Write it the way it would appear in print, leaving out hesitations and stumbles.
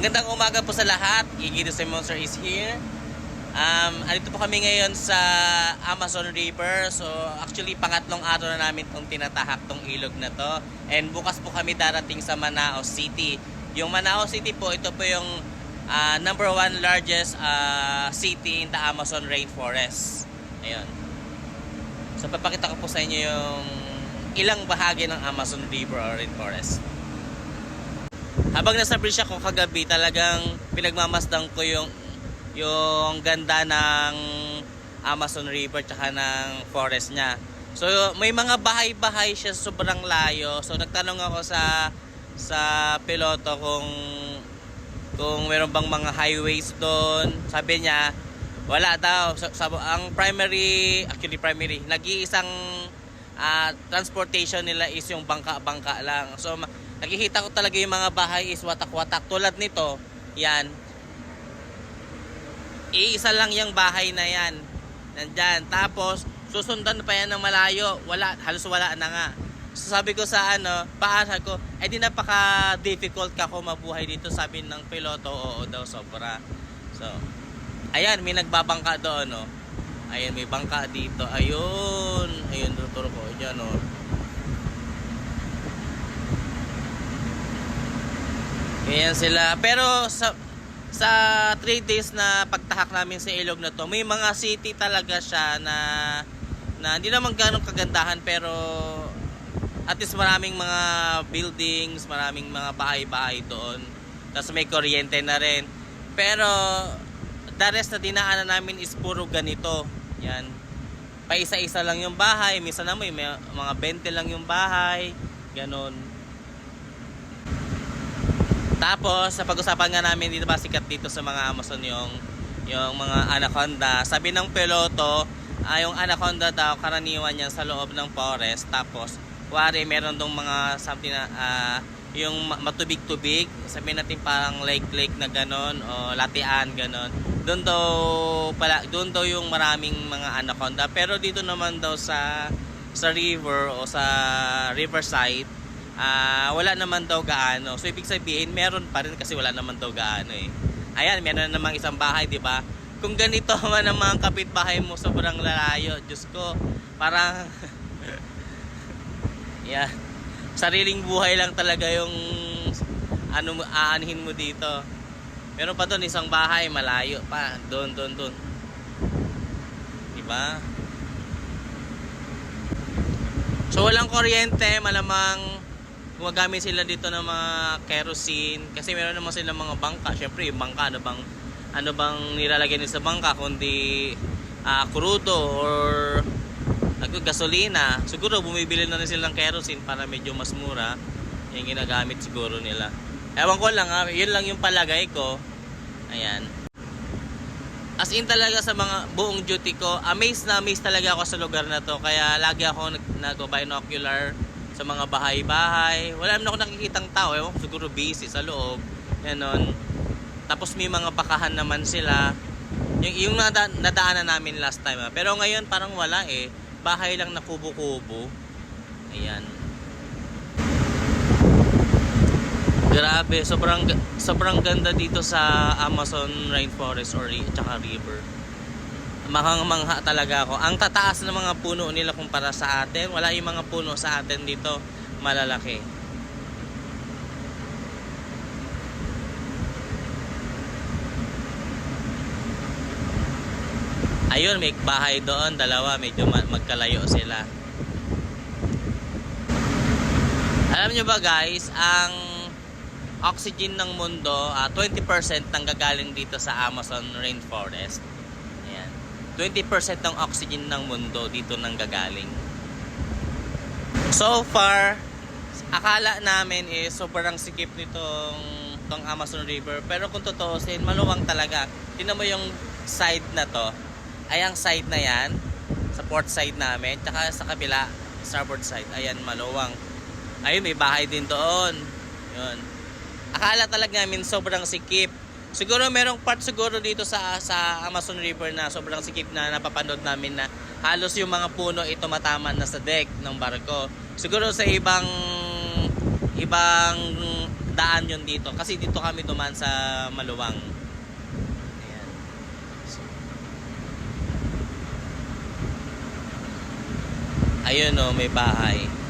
Magandang umaga po sa lahat. Iggy the Monster is here. Andito po kami ngayon sa Amazon River. So actually pangatlong araw na namin itong tinatahak tong ilog na to. And bukas po kami darating sa Manaus City. Yung Manaus City po, ito po yung number 1 largest city in the Amazon rainforest. Ayun. So papakita ko po sa inyo yung ilang bahagi ng Amazon River or rainforest. Habang nasa bridge ako kagabi, talagang pinagmamasdan ko yung ganda ng Amazon River tsaka ng forest niya. So may mga bahay-bahay siya, sobrang layo. So nagtanong ako sa piloto kung meron bang mga highways doon. Sabi niya wala daw. Ang primary, nag-iisang transportation nila is yung bangka-bangka lang. So nakikita ko talaga yung mga bahay is watak-watak. Tulad nito, yan. Iisa lang yung bahay na yan. Nandyan. Tapos, susundan pa yan ng malayo. Wala, halos wala na nga. So sabi ko sa paasa ko, di napaka-difficult ka ko mabuhay dito. Sabi ng piloto, oo daw, sobra. So, ayan, may nagbabangka doon, no. Ayan, may bangka dito. Ayun. Ayun, tuturo ko. Diyan, no. Ganyan sila. Pero sa 3 days na pagtahak namin sa ilog na to, may mga city talaga siya na hindi naman ganong kagandahan, pero at least maraming mga buildings, maraming mga bahay-bahay doon. Tapos may kuryente na rin. Pero the rest na dinaanan namin is puro ganito. Yan. Pa isa-isa lang yung bahay. Minsan na may mga 20 lang yung bahay. Ganon. Tapos, sa pag-usapan nga namin dito ba sikat dito sa mga Amazon yung mga anaconda. Sabi ng piloto, yung anaconda daw karaniwan yan sa loob ng forest. Tapos, kuwari meron dong mga something na yung matubig-tubig. Sabihin natin parang lake na ganon o latian ganon. Doon daw yung maraming mga anaconda. Pero dito naman daw sa river o sa riverside, wala naman daw gaano. So ibig sabihin meron pa rin kasi wala naman daw gaano eh. Ayan, meron namang isang bahay, di ba? Kung ganito man ang mga kapitbahay mo, sobrang lalayo. Diyos ko, parang yeah. Sariling buhay lang talaga yung aanihin mo dito. Meron pa doon isang bahay, malayo pa. Doon. Di ba? So walang kuryente, malamang gumagamit sila dito ng mga kerosene kasi meron naman silang mga bangka. Syempre yung bangka, ano bang nilalagay nila sa bangka kundi crudo or gasolina. Siguro bumibili na rin silang kerosene para medyo mas mura yung ginagamit siguro nila. Ewan ko lang yun lang yung palagay ko. Ayan. As in talaga sa mga buong duty ko, amazed talaga ako sa lugar na to. Kaya lagi ako nag-binocular sa mga bahay-bahay. Wala naman ako nakikitang tao. Ewan ko, siguro busy sa loob. Ganon. Tapos may mga bakahan naman sila. Yung nadaanan namin last time. Pero ngayon parang wala eh. Bahay lang na kubo-kubo. Ayan. Grabe, sobrang ganda dito sa Amazon rainforest or tsaka river. Mangha talaga ako. Ang tataas ng mga puno nila kumpara sa atin. Wala yung mga puno sa atin dito malalaki. Ayun, may bahay doon, dalawa, medyo magkalayo sila. Alam nyo ba guys, ang oxygen ng mundo, 20% nanggagaling dito sa Amazon rainforest. Ayan. 20% ng oxygen ng mundo dito nanggagaling. So far, akala namin sobrang sikip tong Amazon River. Pero kung tutuusin, maluwang talaga. Tingnan mo yung side na to. Ay, ang side na yan, sa port side namin, tsaka sa kabila, starboard side, ayan, maluwang. Ayun, may bahay din doon. Yun. Akala talaga namin sobrang sikip. Siguro merong part siguro dito sa Amazon River na sobrang sikip na napapanood namin na halos yung mga puno ito matama na sa deck ng barko. Siguro sa ibang daan yun dito. Kasi dito kami dumaan sa Maluwang. Ayan. So, ayun o, may bahay.